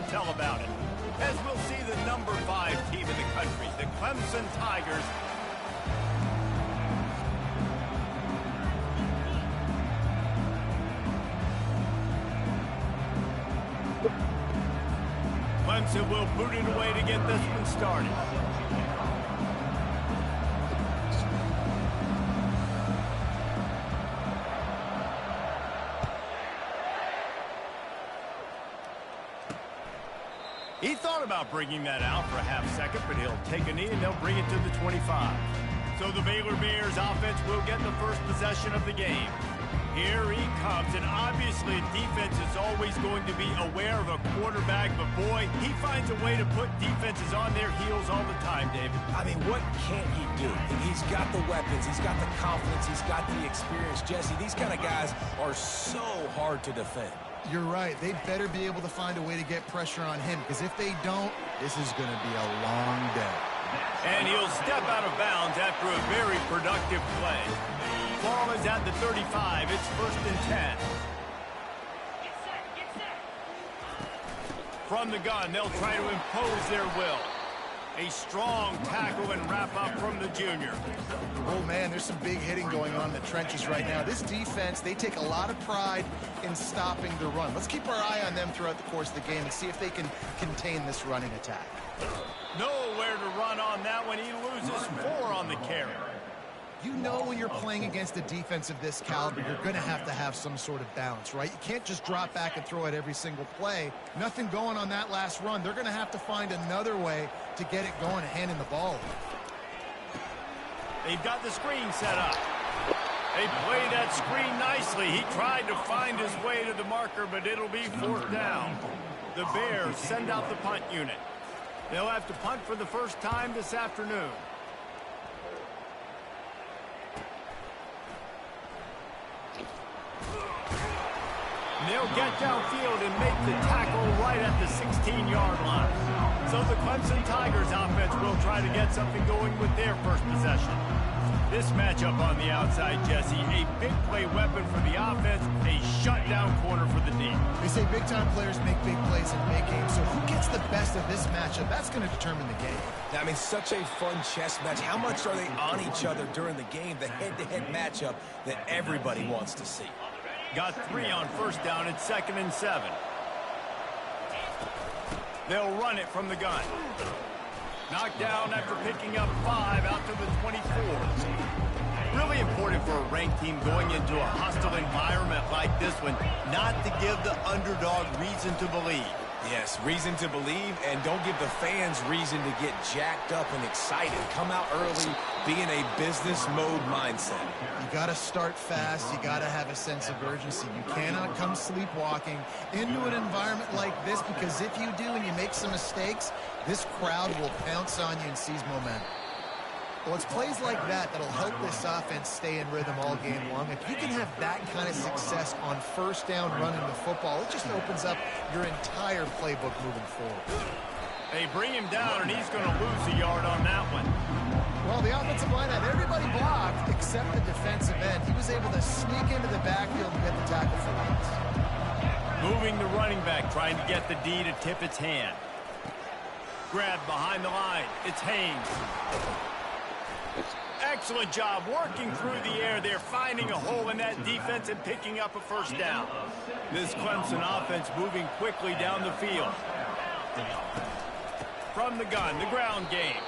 tell about it. As we'll see the number 5 team in the country, the Clemson Tigers, Clemson will boot it away to get this one started. He thought about bringing that out for a half second, but he'll take a knee and they'll bring it to the 25. So the Baylor Bears offense will get the first possession of the game. Here he comes, and obviously defense is always going to be aware of a quarterback, but boy, he finds a way to put defenses on their heels all the time, David. I mean, what can't he do? He's got the weapons, he's got the confidence, he's got the experience. Jesse, these kind of guys are so hard to defend. You're right. They better be able to find a way to get pressure on him, because if they don't, this is going to be a long day. And he'll step out of bounds after a very productive play. Ball is at the 35. It's 1st and 10. From the gun, they'll try to impose their will. A strong tackle and wrap-up from the junior. Oh, man, there's some big hitting going on in the trenches right now. This defense, they take a lot of pride in stopping the run. Let's keep our eye on them throughout the course of the game and see if they can contain this running attack. Nowhere to run on that one. He loses 4 on the carry. You know when you're playing against a defense of this caliber, you're going to have some sort of balance, right? You can't just drop back and throw it every single play. Nothing going on that last run. They're going to have to find another way to get it going and handing the ball. They've got the screen set up. They play that screen nicely. He tried to find his way to the marker, but it'll be 4th down. The Bears send out the punt unit. They'll have to punt for the first time this afternoon. They'll get downfield and make the tackle right at the 16-yard line. So the Clemson Tigers offense will try to get something going with their first possession. This matchup on the outside, Jesse, a big play weapon for the offense, a shutdown corner for the D. They say big-time players make big plays in big games, so who gets the best of this matchup? That's going to determine the game. I mean, such a fun chess match. How much are they on each other during the game, the head-to-head matchup that everybody wants to see? Got 3 on 1st down. It's 2nd and 7. They'll run it from the gun. Knocked down after picking up 5 out to the 24. Really important for a ranked team going into a hostile environment like this one, not to give the underdog reason to believe. Yes, reason to believe, and don't give the fans reason to get jacked up and excited. Come out early, be in a business mode mindset. You got to start fast. You got to have a sense of urgency. You cannot come sleepwalking into an environment like this, because if you do and you make some mistakes, this crowd will pounce on you and seize momentum. Well, it's plays like that that'll help this offense stay in rhythm all game long. If you can have that kind of success on 1st down running the football, it just opens up your entire playbook moving forward. They bring him down, and he's going to lose a yard on that one. Well, the offensive line had everybody blocked except the defensive end. He was able to sneak into the backfield and get the tackle for once. Moving the running back, trying to get the D to tip its hand. Grabbed behind the line. It's Haynes. Excellent job working through the air there, finding a hole in that defense and picking up a 1st down. This Clemson offense moving quickly down the field. From the gun, the ground game.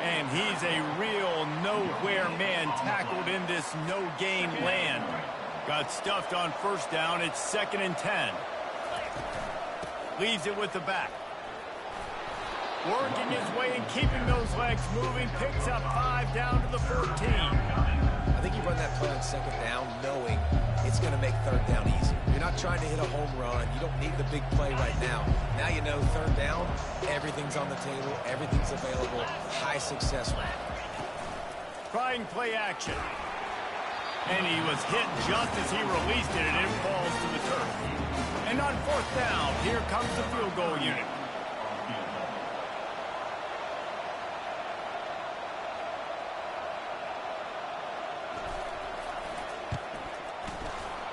And he's a real nowhere man tackled in this no-gain land. Got stuffed on 1st down. It's 2nd and 10. Leaves it with the back. Working his way and keeping those legs moving. Picks up 5 down to the 14. I think you run that play on 2nd down knowing it's going to make 3rd down easy. You're not trying to hit a home run. You don't need the big play right now. Now you know 3rd down, everything's on the table, everything's available. High success rate. Trying play action. And he was hit just as he released it, and it falls to the turf. And on 4th down, here comes the field goal unit.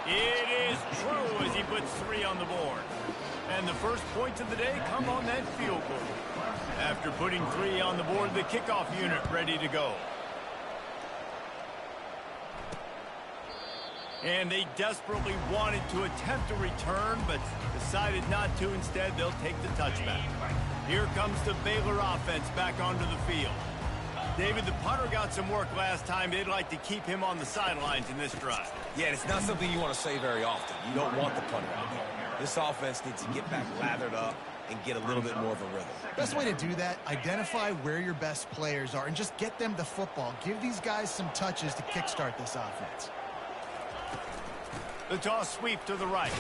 It is true as he puts 3 on the board. And the first points of the day come on that field goal. After putting 3 on the board, the kickoff unit ready to go. And they desperately wanted to attempt a return, but decided not to. Instead, they'll take the touchback. Here comes the Baylor offense back onto the field. David, the punter got some work last time. They'd like to keep him on the sidelines in this drive. Yeah, and it's not something you want to say very often. You don't want the punter out there. This offense needs to get back lathered up and get a little bit more of a rhythm. Best way to do that, identify where your best players are and just get them the football. Give these guys some touches to kickstart this offense. The toss sweep to the right.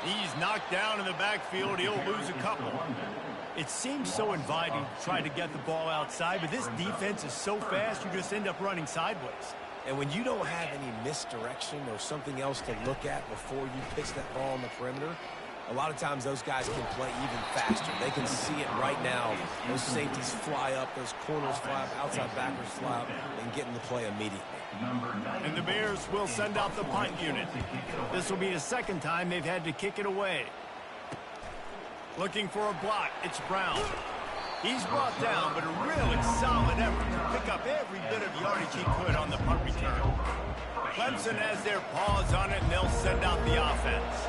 He's knocked down in the backfield. He'll lose a couple. It seems so inviting to try to get the ball outside, but this defense is so fast, you just end up running sideways. And when you don't have any misdirection or something else to look at before you pitch that ball on the perimeter, a lot of times those guys can play even faster. They can see it right now. Those safeties fly up, those corners fly up, outside backers fly up, and get in the play immediately. And the Bears will send out the punt unit. This will be the second time they've had to kick it away. Looking for a block, it's Brown. He's brought down, but a really solid effort to pick up every bit of yardage he could on the punt return. Clemson has their paws on it, and they'll send out the offense.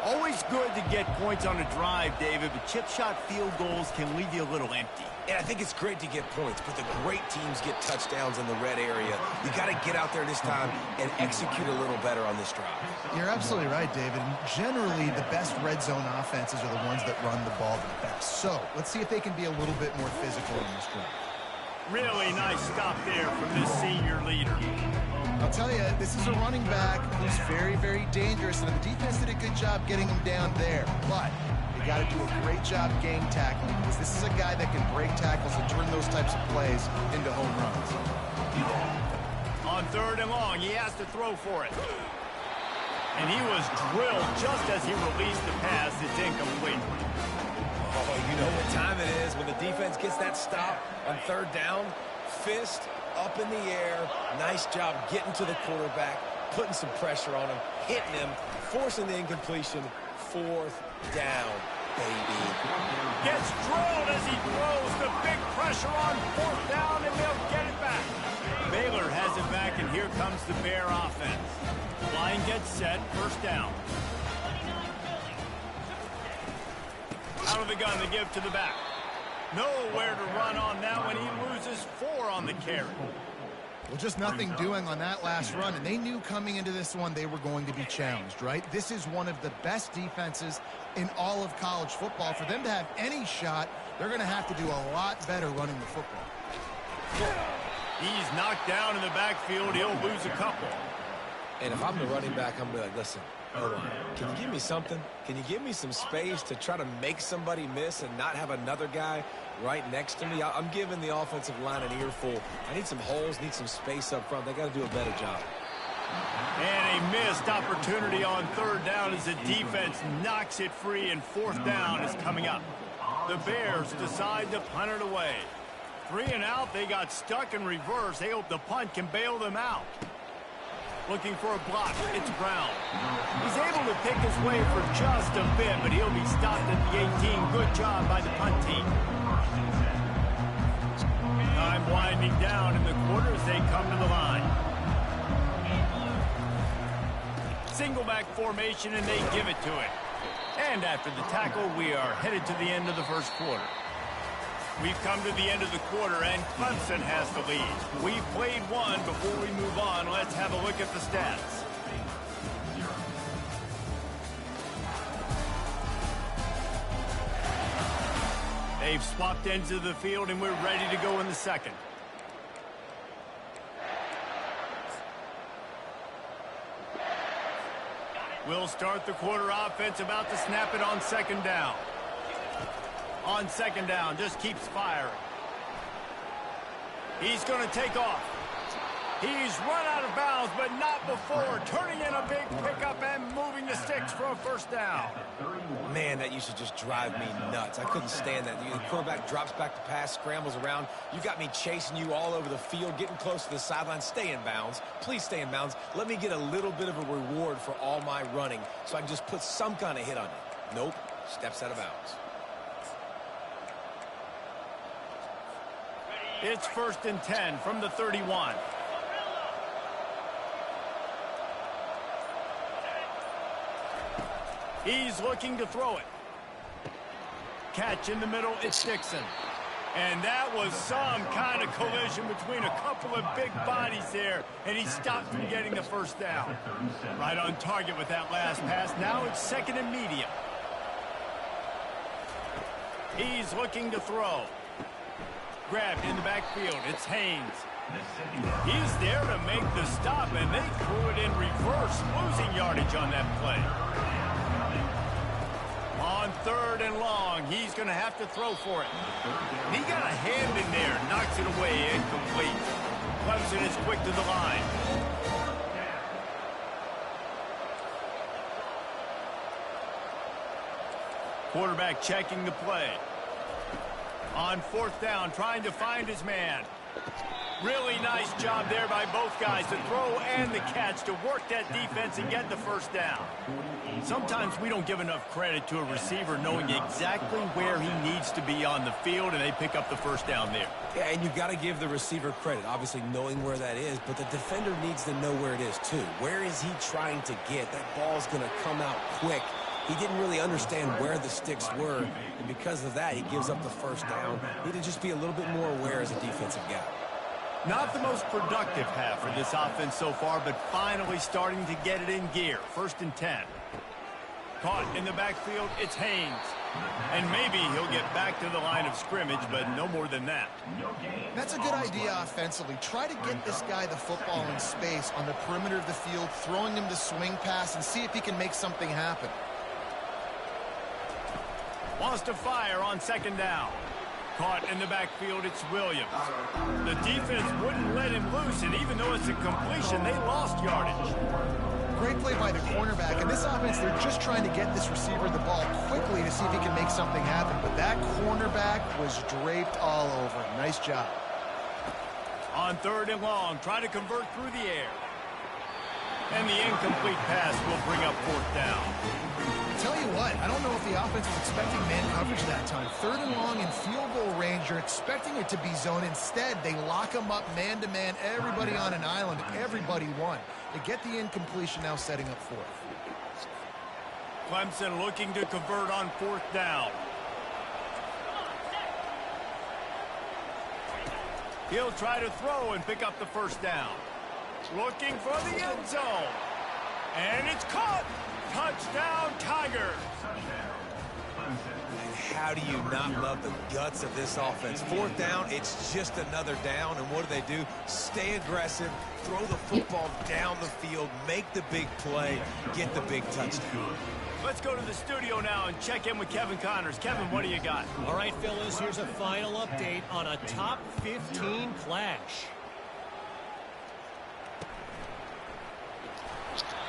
Always good to get points on a drive, David, but chip shot field goals can leave you a little empty. And I think it's great to get points, but the great teams get touchdowns in the red area. You got to get out there this time and execute a little better on this drive. You're absolutely right, David. And generally, the best red zone offenses are the ones that run the ball the best. So let's see if they can be a little bit more physical in this drive. Really nice stop there from this senior leader. I'll tell you, this is a running back who's very, very dangerous, and the defense did a good job getting him down there. But you got to do a great job gang tackling, because this is a guy that can break tackles and turn those types of plays into home runs. On 3rd and long, he has to throw for it. And he was drilled just as he released the pass. It's incomplete. Oh, you know what time it is when the defense gets that stop on 3rd down. Fist up in the air. Nice job getting to the quarterback, putting some pressure on him, hitting him, forcing the incompletion. 4th down, baby. Gets drilled as he throws. The big pressure on 4th down, and they'll get it back. Baylor has it back, and here comes the Bear offense. Line gets set, 1st down. Out of the gun to give to the back. Nowhere to run on that one. He loses 4 on the carry. Well, just nothing doing on that last run, and they knew coming into this one they were going to be challenged, right? This is one of the best defenses in all of college football. For them to have any shot, they're going to have to do a lot better running the football. He's knocked down in the backfield. He'll lose a couple. And if I'm the running back, I'm going to be like, listen, hold on. Can you give me something? Can you give me some space to try to make somebody miss and not have another guy right next to me? I'm giving the offensive line an earful. I need some holes, need some space up front. They got to do a better job. And a missed opportunity on 3rd down as the defense knocks it free, and 4th down is coming up. The Bears decide to punt it away. 3 and out, they got stuck in reverse. They hope the punt can bail them out. Looking for a block, it's Brown. He's able to pick his way for just a bit, but he'll be stopped at the 18. Good job by the punt team. Time winding down in the quarter as they come to the line. Single back formation, and they give it to it. And after the tackle, we are headed to the end of the 1st quarter. We've come to the end of the quarter, and Clemson has the lead. We've played one. Before we move on, let's have a look at the stats. They've swapped ends of the field, and we're ready to go in the 2nd. We'll start the quarter offense, about to snap it on 2nd down. On 2nd down, just keeps firing. He's going to take off. He's run out of bounds, but not before. Turning in a big pickup and moving the sticks for a 1st down. Man, that used to just drive me nuts. I couldn't stand that. The quarterback drops back to pass, scrambles around. You got me chasing you all over the field, getting close to the sideline. Stay in bounds. Please stay in bounds. Let me get a little bit of a reward for all my running so I can just put some kind of hit on you. Nope. Steps out of bounds. It's 1st and 10 from the 31. He's looking to throw it. Catch in the middle, it's Dixon. And that was some kind of collision between a couple of big bodies there, and he stopped from getting the first down. Right on target with that last pass. Now it's 2nd and medium. He's looking to throw. Grabbed in the backfield, it's Haynes. He's there to make the stop, and they threw it in reverse, losing yardage on that play. On 3rd and long, he's going to have to throw for it. He got a hand in there, knocks it away, incomplete. Clemson is quick to the line. Quarterback checking the play. On 4th down, trying to find his man. Really nice job there by both guys, the throw and the catch, to work that defense and get the first down. Sometimes we don't give enough credit to a receiver knowing exactly where he needs to be on the field, and they pick up the first down there. Yeah, and you've got to give the receiver credit, obviously knowing where that is, but the defender needs to know where it is too. Where is he trying to get? That ball's going to come out quick. He didn't really understand where the sticks were, and because of that, he gives up the first down. Need to just be a little bit more aware as a defensive guy. Not the most productive half for this offense so far, but finally starting to get it in gear. 1st and 10. Caught in the backfield, it's Haynes. And maybe he'll get back to the line of scrimmage, but no more than that. That's a good idea offensively. Try to get this guy the football in space on the perimeter of the field, throwing him the swing pass, and see if he can make something happen. Wants to fire on 2nd down. Caught in the backfield, it's Williams. The defense wouldn't let him loose, and even though it's a completion, they lost yardage. Great play by the cornerback. In this offense, they're just trying to get this receiver the ball quickly to see if he can make something happen. But that cornerback was draped all over him. Nice job. On 3rd and long, try to convert through the air. And the incomplete pass will bring up 4th down. Tell you what, I don't know if the offense was expecting man coverage that time. 3rd and long in field goal range, you're expecting it to be zone. Instead, they lock them up man-to-man, everybody on an island, everybody won. They get the incompletion, now setting up 4th. Clemson looking to convert on 4th down. He'll try to throw and pick up the first down. Looking for the end zone. And it's caught. Touchdown, Tigers. And how do you not love the guts of this offense? 4th down, it's just another down, and what do? Stay aggressive, throw the football down the field, make the big play, get the big touchdown. Let's go to the studio now and check in with Kevin Connors. Kevin, what do you got? All right, fellas, here's a final update on a top 15 clash.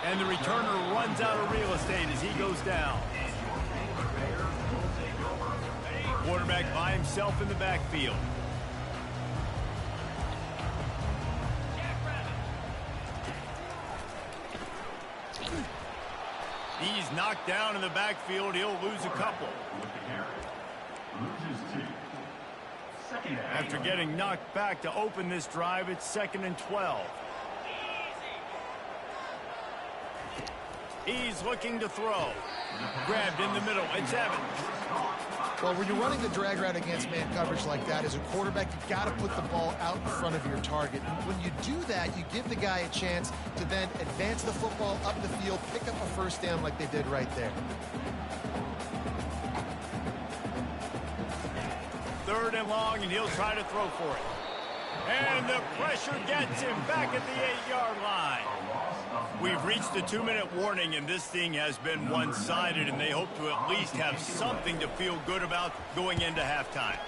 And the returner runs out of real estate as he goes down. Quarterback by himself in the backfield. He's knocked down in the backfield. He'll lose a couple. After getting knocked back to open this drive, it's 2nd and 12. He's looking to throw. Grabbed in the middle. It's Evans. Well, when you're running the drag route against man coverage like that, as a quarterback, you've got to put the ball out in front of your target. And when you do that, you give the guy a chance to then advance the football up the field, pick up a first down like they did right there. 3rd and long, and he'll try to throw for it. And the pressure gets him back at the 8-yard line. We've reached the 2-minute warning, and this thing has been one-sided, and they hope to at least have something to feel good about going into halftime.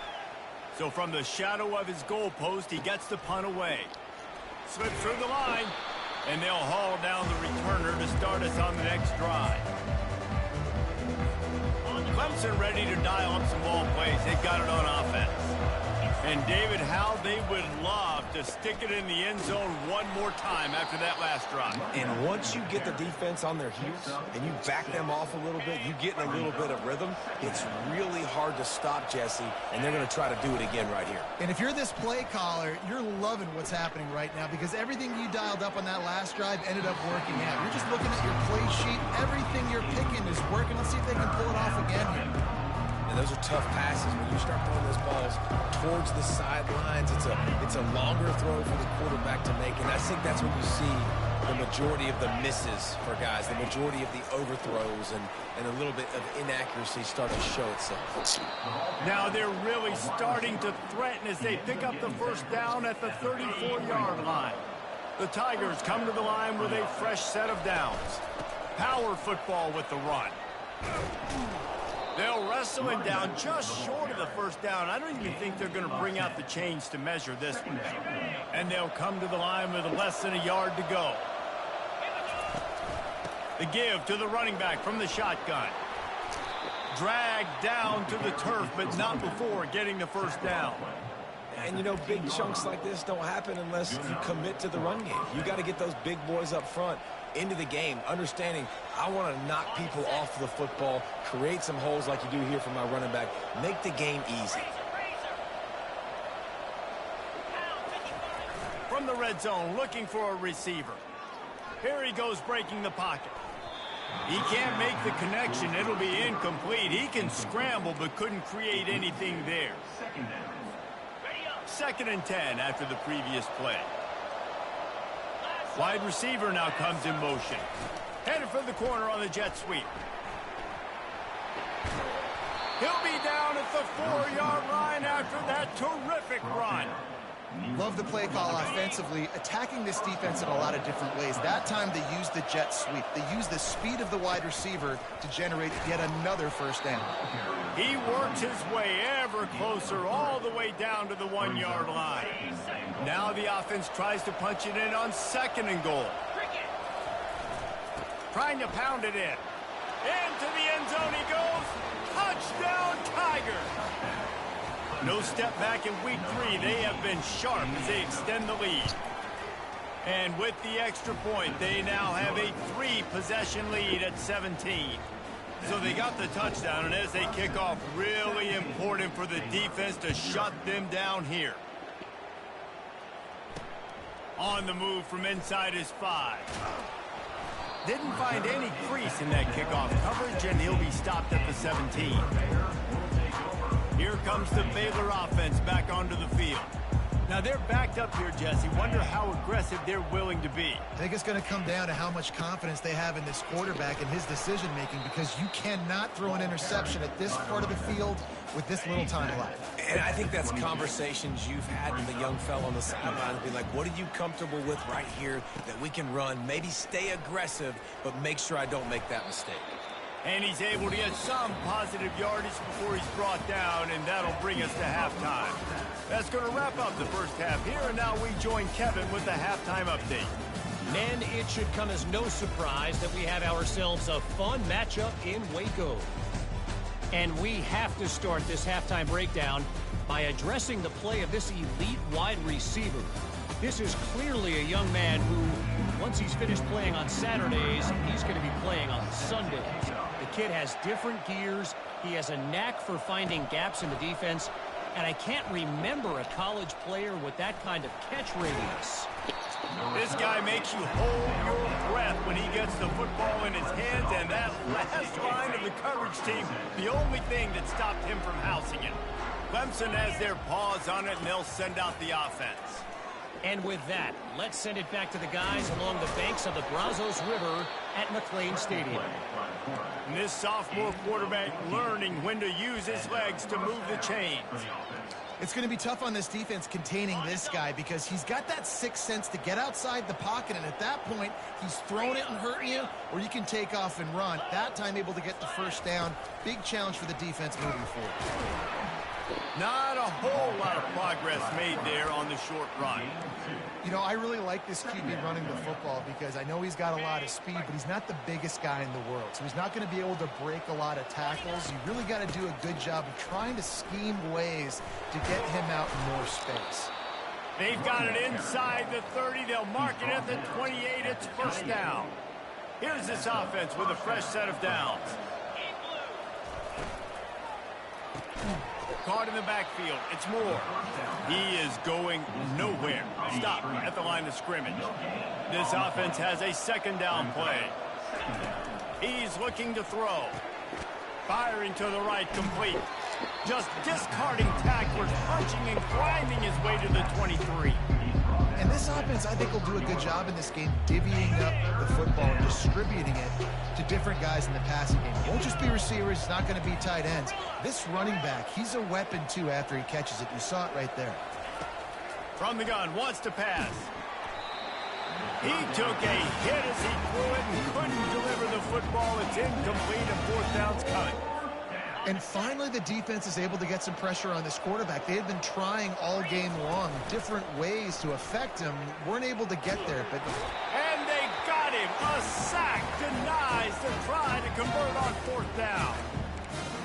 So from the shadow of his goalpost, he gets the punt away. Slips through the line, and they'll haul down the returner to start us on the next drive. Clemson ready to dial up some ball plays. They've got it on offense. And David, how they would love to stick it in the end zone one more time after that last drive. And once you get the defense on their heels and you back them off a little bit, you get in a little bit of rhythm, it's really hard to stop, Jesse, and they're going to try to do it again right here. And if you're this play caller, you're loving what's happening right now because everything you dialed up on that last drive ended up working out. You're just looking at your play sheet. Everything you're picking is working. Let's see if they can pull it off again here. And those are tough passes. When you start throwing those balls towards the sidelines, it's a longer throw for the quarterback to make. And I think that's when you see the majority of the misses for guys, the majority of the overthrows and a little bit of inaccuracy start to show itself. Now they're really starting to threaten as they pick up the first down at the 34-yard line. The Tigers come to the line with a fresh set of downs. Power football with the run. They'll wrestle him down just short of the first down. I don't even think they're going to bring out the chains to measure this one. And they'll come to the line with less than a yard to go. The give to the running back from the shotgun. Dragged down to the turf, but not before getting the first down. And, you know, big chunks like this don't happen unless you commit to the run game. You got to get those big boys up front into the game, understanding I want to knock people off the football, create some holes like you do here for my running back, make the game easy. From the red zone, looking for a receiver. Here he goes breaking the pocket. He can't make the connection. It'll be incomplete. He can scramble but couldn't create anything there. 2nd and 10 after the previous play. Wide receiver now comes in motion. Headed for the corner on the jet sweep. He'll be down at the 4-yard line after that terrific run. Love the play call offensively, attacking this defense in a lot of different ways. That time they used the jet sweep. They used the speed of the wide receiver to generate yet another first down. He works his way ever closer all the way down to the 1-yard line. Now the offense tries to punch it in on 2nd and goal. Trying to pound it in. Into the end zone he goes. Touchdown, Tigers. No step back in week 3. They have been sharp as they extend the lead. And with the extra point, they now have a 3-possession lead at 17. So they got the touchdown, and as they kick off, really important for the defense to shut them down here. On the move from inside his 5. Didn't find any crease in that kickoff coverage, and he'll be stopped at the 17. Here comes the Baylor offense back onto the field. Now they're backed up here, Jesse. Wonder how aggressive they're willing to be. I think it's going to come down to how much confidence they have in this quarterback and his decision-making, because you cannot throw an interception at this part of the field with this little time left. And I think that's conversations you've had with the young fella on the sideline to be like, what are you comfortable with right here that we can run? Maybe stay aggressive, but make sure I don't make that mistake. And he's able to get some positive yardage before he's brought down, and that'll bring us to halftime. That's going to wrap up the first half here, and now we join Kevin with the halftime update. Men, it should come as no surprise that we have ourselves a fun matchup in Waco. And we have to start this halftime breakdown by addressing the play of this elite wide receiver. This is clearly a young man who, once he's finished playing on Saturdays, he's going to be playing on Sundays. The kid has different gears. He has a knack for finding gaps in the defense. And I can't remember a college player with that kind of catch radius. This guy makes you hold your breath when he gets the football in his hands, and that last line of the coverage team, the only thing that stopped him from housing it. Clemson has their paws on it, and they'll send out the offense. And with that, let's send it back to the guys along the banks of the Brazos River at McLean Stadium. And this sophomore quarterback learning when to use his legs to move the chains. It's going to be tough on this defense containing this guy because he's got that sixth sense to get outside the pocket, and at that point, he's throwing it and hurting you, or you can take off and run. That time able to get the first down. Big challenge for the defense moving forward. Not a whole lot of progress made there on the short run. You know, I really like this QB running the football because I know he's got a lot of speed, but he's not the biggest guy in the world. So he's not going to be able to break a lot of tackles. You really got to do a good job of trying to scheme ways to get him out in more space. They've got it inside the 30. They'll mark it at the 28. It's first down. Here's this offense with a fresh set of downs. Caught in the backfield. It's Moore. He is going nowhere. Stop at the line of scrimmage. This offense has a second down play. He's looking to throw. Firing to the right, complete. Just discarding tacklers, punching and grinding his way to the 23. And this offense, I think, will do a good job in this game divvying up the football and distributing it to different guys in the passing game. It won't just be receivers. It's not going to be tight ends. This running back, he's a weapon, too, after he catches it. You saw it right there. From the gun, wants to pass. He took a hit as he threw it and couldn't deliver the football. It's incomplete and fourth down's coming. And finally, the defense is able to get some pressure on this quarterback. They had been trying all game long different ways to affect him. Weren't able to get there. And they got him. A sack denies the try to convert on fourth down.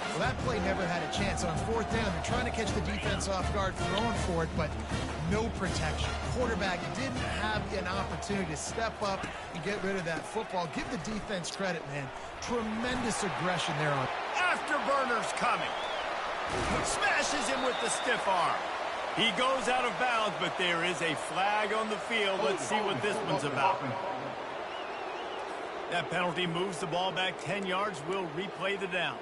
Well, that play never had a chance. On fourth down, they're trying to catch the defense off guard, throwing for it, but no protection. Quarterback didn't have an opportunity to step up and get rid of that football. Give the defense credit, man. Tremendous aggression there on. Afterburner's coming. Smashes him with the stiff arm. He goes out of bounds, but there is a flag on the field. Let's see what this one's about. That penalty moves the ball back 10 yards. We'll replay the down.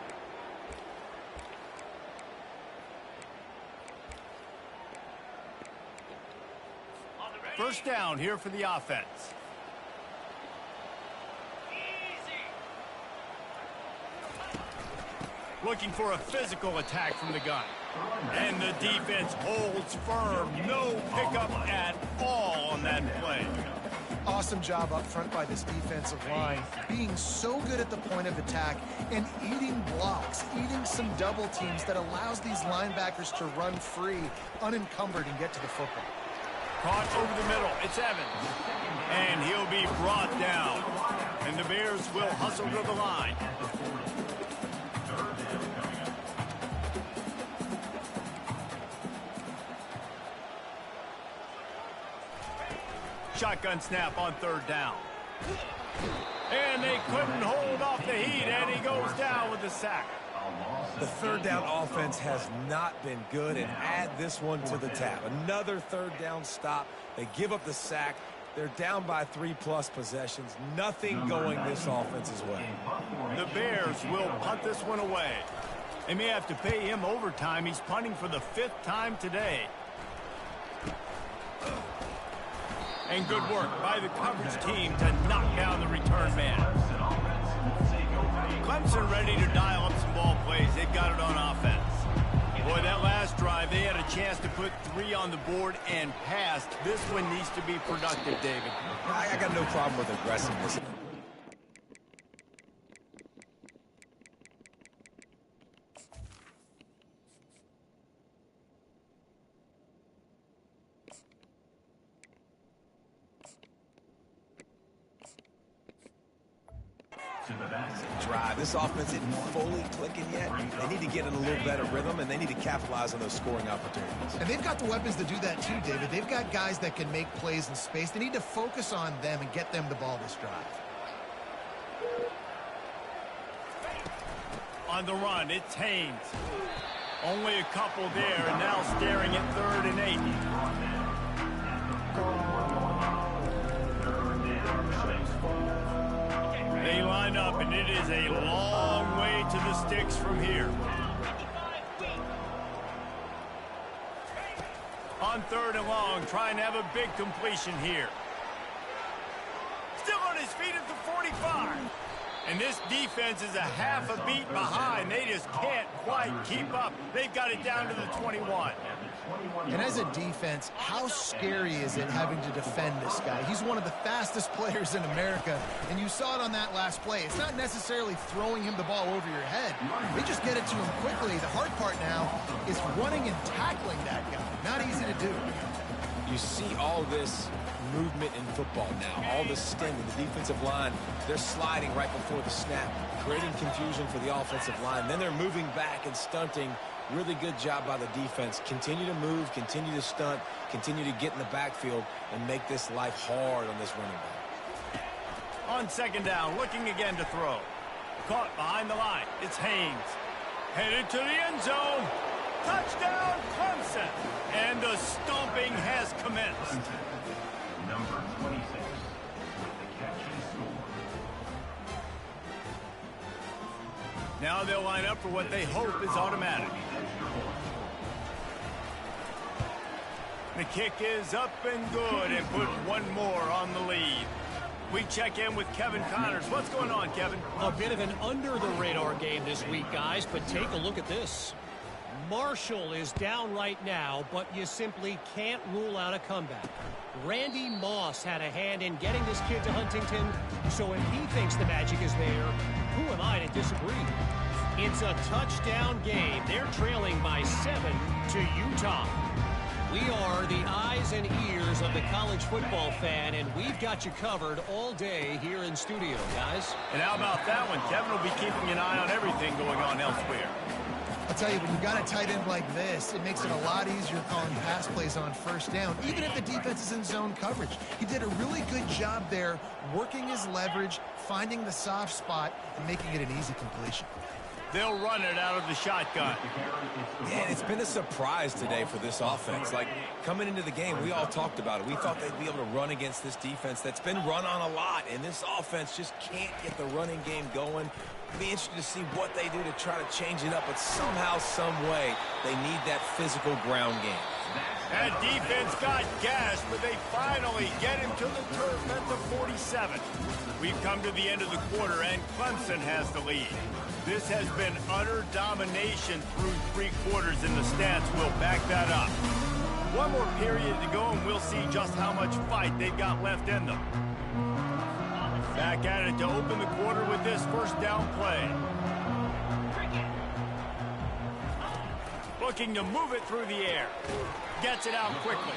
First down here for the offense. Looking for a physical attack from the gun. And the defense holds firm. No pickup at all on that play. Awesome job up front by this defensive line. Being so good at the point of attack and eating blocks, eating some double teams that allows these linebackers to run free, unencumbered, and get to the football. Caught over the middle. It's Evans. And he'll be brought down. And the Bears will hustle to the line. Shotgun snap on third down. And they couldn't hold off the heat, and he goes down with the sack. The third down offense has not been good, and add this one to the tab. Another third down stop. They give up the sack. They're down by 3+ possessions. Nothing going this offense's way. The Bears will punt this one away. They may have to pay him overtime. He's punting for the 5th time today. And good work by the coverage team to knock down the return man. Clemson ready to dial up some ball plays. They've got it on offense. Boy, that last drive, they had a chance to put 3 on the board and passed. This one needs to be productive, David. I got no problem with aggressiveness. Drive. This offense isn't fully clicking yet. They need to get in a little better rhythm, and they need to capitalize on those scoring opportunities. And they've got the weapons to do that too, David. They've got guys that can make plays in space. They need to focus on them and get them the ball this drive. On the run, it's Haynes. Only a couple there, and now staring at 3rd and 8. They line up, and it is a long way to the sticks from here. On 3rd and long, trying to have a big completion here. Still on his feet at the 45. And this defense is a half a beat behind. They just can't quite keep up. They've got it down to the 21. And as a defense, how scary is it having to defend this guy? He's one of the fastest players in America, and you saw it on that last play. It's not necessarily throwing him the ball over your head. They just get it to him quickly. The hard part now is running and tackling that guy. Not easy to do. You see all this movement in football now, all the sting of the defensive line. They're sliding right before the snap, creating confusion for the offensive line. Then they're moving back and stunting. Really good job by the defense. Continue to move, continue to stunt, continue to get in the backfield and make this life hard on this running back. On second down, looking again to throw. Caught behind the line. It's Haynes. Headed to the end zone. Touchdown, Clemson. And the stomping has commenced. Number 26 with the catch and score. Now they'll line up for what they hope is automatic. The kick is up and good and put one more on the lead. We check in with Kevin Connors. What's going on, Kevin? A bit of an under-the-radar game this week, guys, but take a look at this. Marshall is down right now, but you simply can't rule out a comeback. Randy Moss had a hand in getting this kid to Huntington, so if he thinks the magic is there, who am I to disagree? It's a touchdown game. They're trailing by 7 to Utah. We are the eyes and ears of the college football fan, and we've got you covered all day here in studio, guys. And how about that one? Kevin will be keeping an eye on everything going on elsewhere. I'll tell you, when you've got a tight end like this, it makes it a lot easier calling pass plays on first down, even if the defense is in zone coverage. He did a really good job there, working his leverage, finding the soft spot, and making it an easy completion. They'll run it out of the shotgun. Yeah, it's been a surprise today for this offense. Like, coming into the game, we all talked about it. We thought they'd be able to run against this defense that's been run on a lot, and this offense just can't get the running game going. It'll be interesting to see what they do to try to change it up, but somehow, some way, they need that physical ground game. That defense got gashed, but they finally get him to the turf at the 47. We've come to the end of the quarter, and Clemson has the lead. This has been utter domination through 3 quarters, and the stats will back that up. One more period to go, and we'll see just how much fight they've got left in them. Back at it to open the quarter with this first down play. Looking to move it through the air. Gets it out quickly.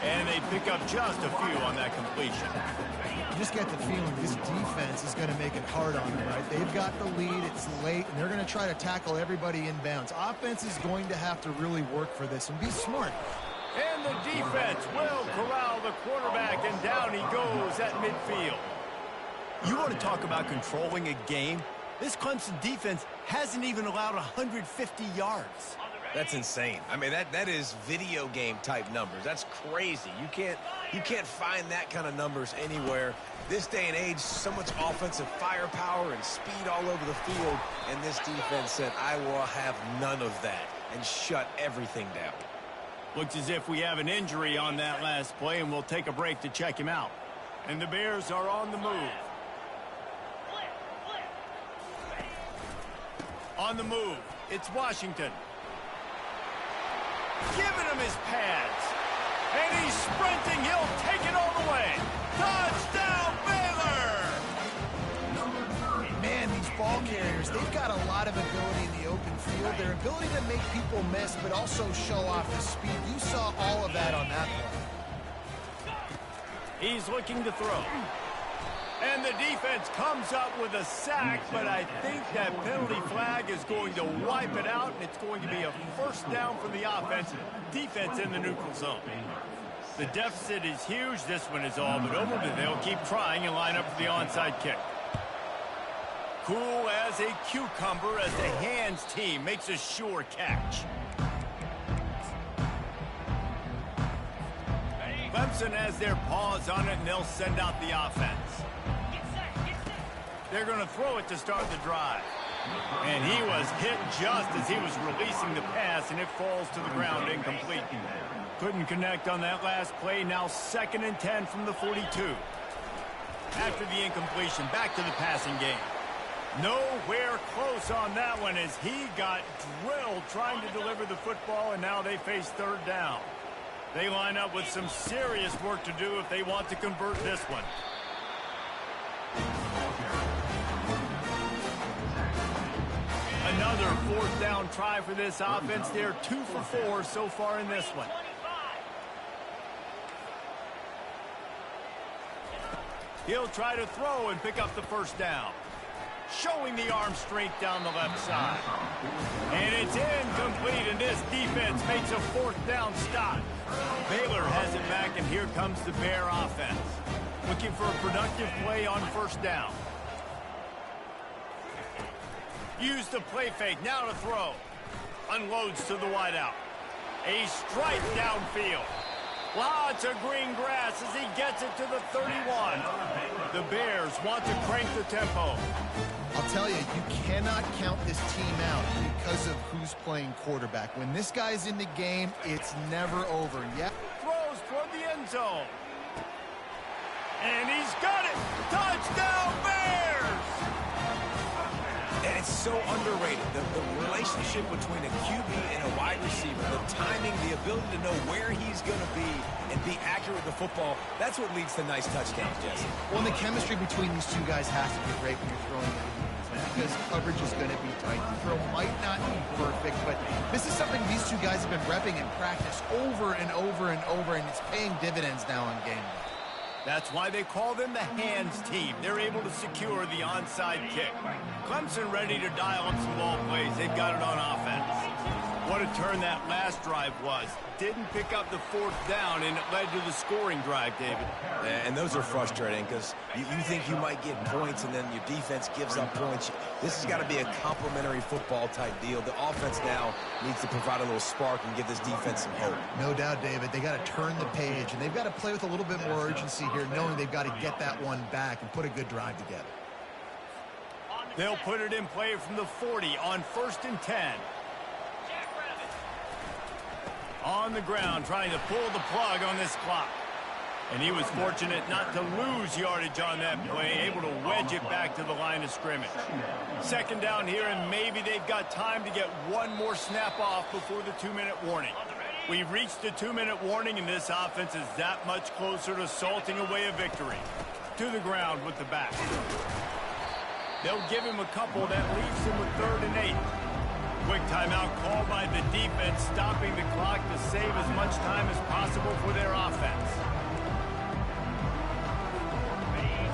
And they pick up just a few on that completion. You just get the feeling this defense is going to make it hard on them, right? They've got the lead, it's late, and they're going to try to tackle everybody inbounds. Offense is going to have to really work for this and be smart. And the defense will corral the quarterback, and down he goes at midfield. You want to talk about controlling a game? This Clemson defense hasn't even allowed 150 yards. That's insane. I mean, that is video game type numbers. That's crazy. You can't find that kind of numbers anywhere. This day and age, so much offensive firepower and speed all over the field, and this defense said, I will have none of that, and shut everything down. Looks as if we have an injury on that last play, and we'll take a break to check him out. And the Bears are on the move. On the move, it's Washington. Giving him his pads. And he's sprinting. He'll take it all the way. Touchdown, Baylor! Man, these ball carriers, they've got a lot of ability in the open field. Their ability to make people miss, but also show off the speed. You saw all of that on that play. He's looking to throw. And the defense comes up with a sack, but I think that penalty flag is going to wipe it out, and it's going to be a first down for the offense. Defense in the neutral zone. The deficit is huge. This one is all but over, but they'll keep trying and line up for the onside kick. Cool as a cucumber as the hands team makes a sure catch. Clemson has their paws on it, and they'll send out the offense. They're going to throw it to start the drive. And he was hit just as he was releasing the pass, and it falls to the ground incomplete. Couldn't connect on that last play. Now 2nd and 10 from the 42. After the incompletion, back to the passing game. Nowhere close on that one as he got drilled trying to deliver the football, and now they face third down. They line up with some serious work to do if they want to convert this one. Another fourth down try for this offense. They're 2 for 4 so far in this one. He'll try to throw and pick up the first down. Showing the arm strength down the left side. And it's incomplete, and this defense makes a fourth down stop. Baylor has it back, and here comes the Bear offense. Looking for a productive play on first down. Use the play fake, now to throw. Unloads to the wideout. A strike downfield. Lots of green grass as he gets it to the 31. The Bears want to crank the tempo. I'll tell you, you cannot count this team out because of who's playing quarterback. When this guy's in the game, it's never over. Yeah. Throws toward the end zone. And he's got it. Touchdown, Bears! And it's so underrated. The relationship between a QB and a wide receiver, the timing, the ability to know where he's going to be and be accurate with the football, that's what leads to nice touchdowns, Jesse. Well, the chemistry between these two guys has to be great when you're throwing it. Because coverage is going to be tight. The throw might not be perfect, but this is something these two guys have been repping in practice over and over and over, and it's paying dividends now on game day. That's why they call them the hands team. They're able to secure the onside kick. Clemson ready to dial up some ball plays. They've got it on offense. What a turn that last drive was. Didn't pick up the fourth down, and it led to the scoring drive, David. And those are frustrating because you think you might get points and then your defense gives up points. This has got to be a complementary football type deal. The offense now needs to provide a little spark and give this defense some hope. No doubt, David. They got to turn the page, and they've got to play with a little bit more urgency here, knowing they've got to get that one back and put a good drive together. They'll put it in play from the 40 on 1st and 10. On the ground, trying to pull the plug on this clock. And he was fortunate not to lose yardage on that play, able to wedge it back to the line of scrimmage. Second down here, and maybe they've got time to get one more snap off before the 2-minute warning. We've reached the 2-minute warning, and this offense is that much closer to salting away a victory. To the ground with the back. They'll give him a couple. That leaves him with 3rd and 8. Quick timeout called by the defense, stopping the clock to save as much time as possible for their offense.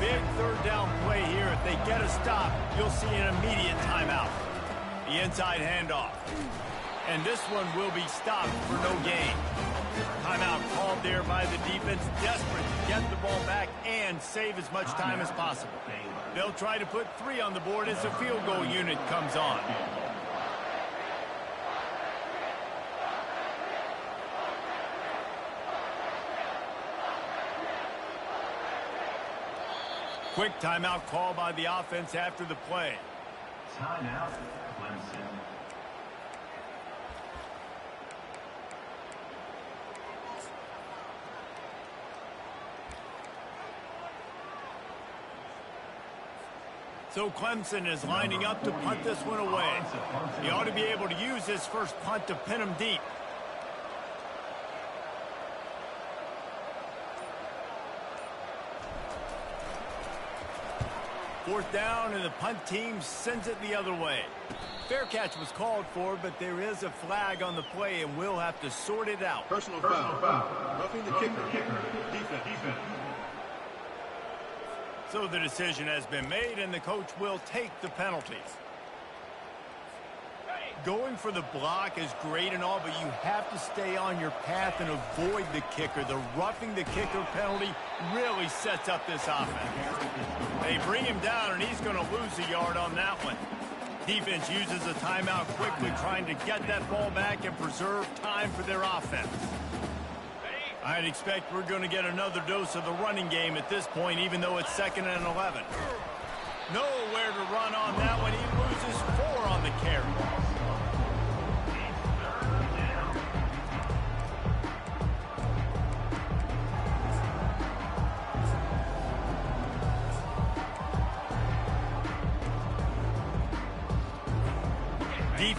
Big 3rd down play here. If they get a stop, you'll see an immediate timeout. The inside handoff. And this one will be stopped for no gain. Timeout called there by the defense, desperate to get the ball back and save as much time as possible. They'll try to put 3 on the board as the field goal unit comes on. Quick timeout call by the offense after the play. Timeout, Clemson. So Clemson is lining up to punt this one away. He ought to be able to use his first punt to pin him deep. Fourth down, and the punt team sends it the other way. Fair catch was called for, but there is a flag on the play, and we'll have to sort it out. Personal foul. Roughing the kicker. Defense. So the decision has been made, and the coach will take the penalties. Going for the block is great and all, but you have to stay on your path and avoid the kicker. The roughing the kicker penalty really sets up this offense. They bring him down, and he's going to lose a yard on that one. Defense uses a timeout quickly, trying to get that ball back and preserve time for their offense. I'd expect we're going to get another dose of the running game at this point, even though it's 2nd and 11. Nowhere to run on that one. He loses 4 on the carry.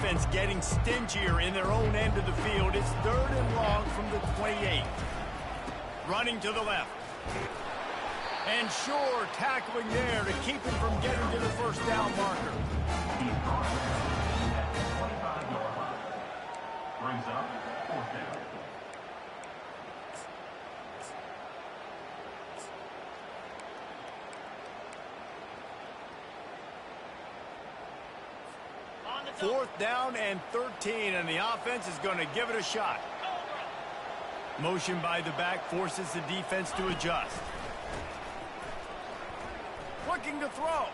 defense getting stingier in their own end of the field. It's 3rd and long from the 28. Running to the left. And sure, tackling there to keep him from getting to the first down marker. He's brought down at the 25-yard line. Brings up 4th down. Fourth down and 13, and the offense is going to give it a shot. Motion by the back forces the defense to adjust. Looking to throw.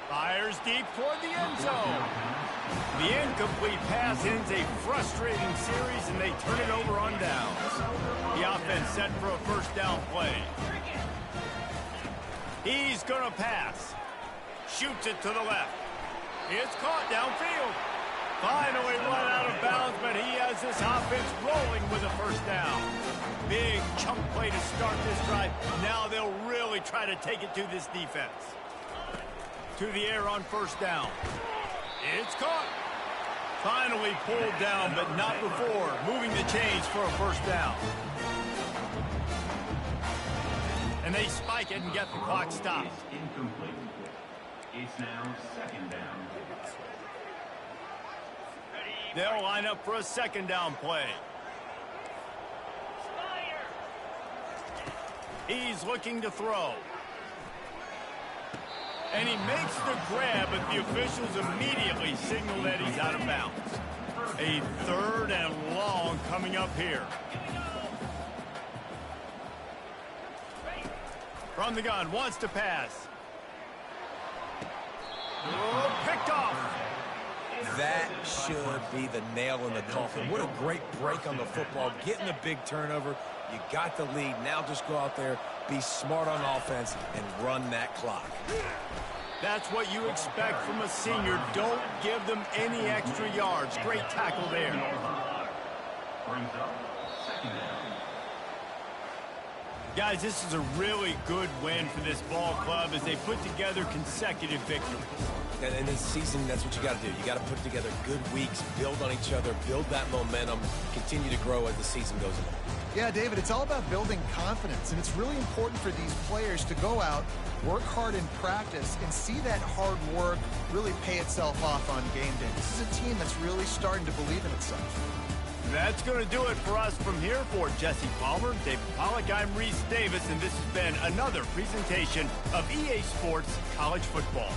Fires deep toward the end zone. The incomplete pass ends a frustrating series, and they turn it over on downs. The offense set for a first down play. He's going to pass. Shoots it to the left. It's caught downfield. Finally run out of bounds, but he has this offense rolling with a first down. Big chunk play to start this drive. Now they'll really try to take it to this defense. To the air on first down. It's caught. Finally pulled down, but not before. Moving the chains for a first down. And they spike it and get the clock stopped. It's incomplete. It's now 2nd down. They'll line up for a second down play. He's looking to throw. And he makes the grab, but the officials immediately signal that he's out of bounds. A 3rd and long coming up here. From the gun, wants to pass. Oh, picked off. That should be the nail in the coffin. What a great break on the football. Getting the big turnover. You got the lead. Now just go out there, be smart on offense, and run that clock. That's what you expect from a senior. Don't give them any extra yards. Great tackle there. Brings up 2nd down. Guys, this is a really good win for this ball club as they put together consecutive victories. And in this season, that's what you got to do. You got to put together good weeks, build on each other, build that momentum, continue to grow as the season goes along. Yeah, David, it's all about building confidence, and it's really important for these players to go out, work hard in practice, and see that hard work really pay itself off on game day. This is a team that's really starting to believe in itself. That's going to do it for us from here. For Jesse Palmer, David Pollack, I'm Reese Davis, and this has been another presentation of EA Sports College Football.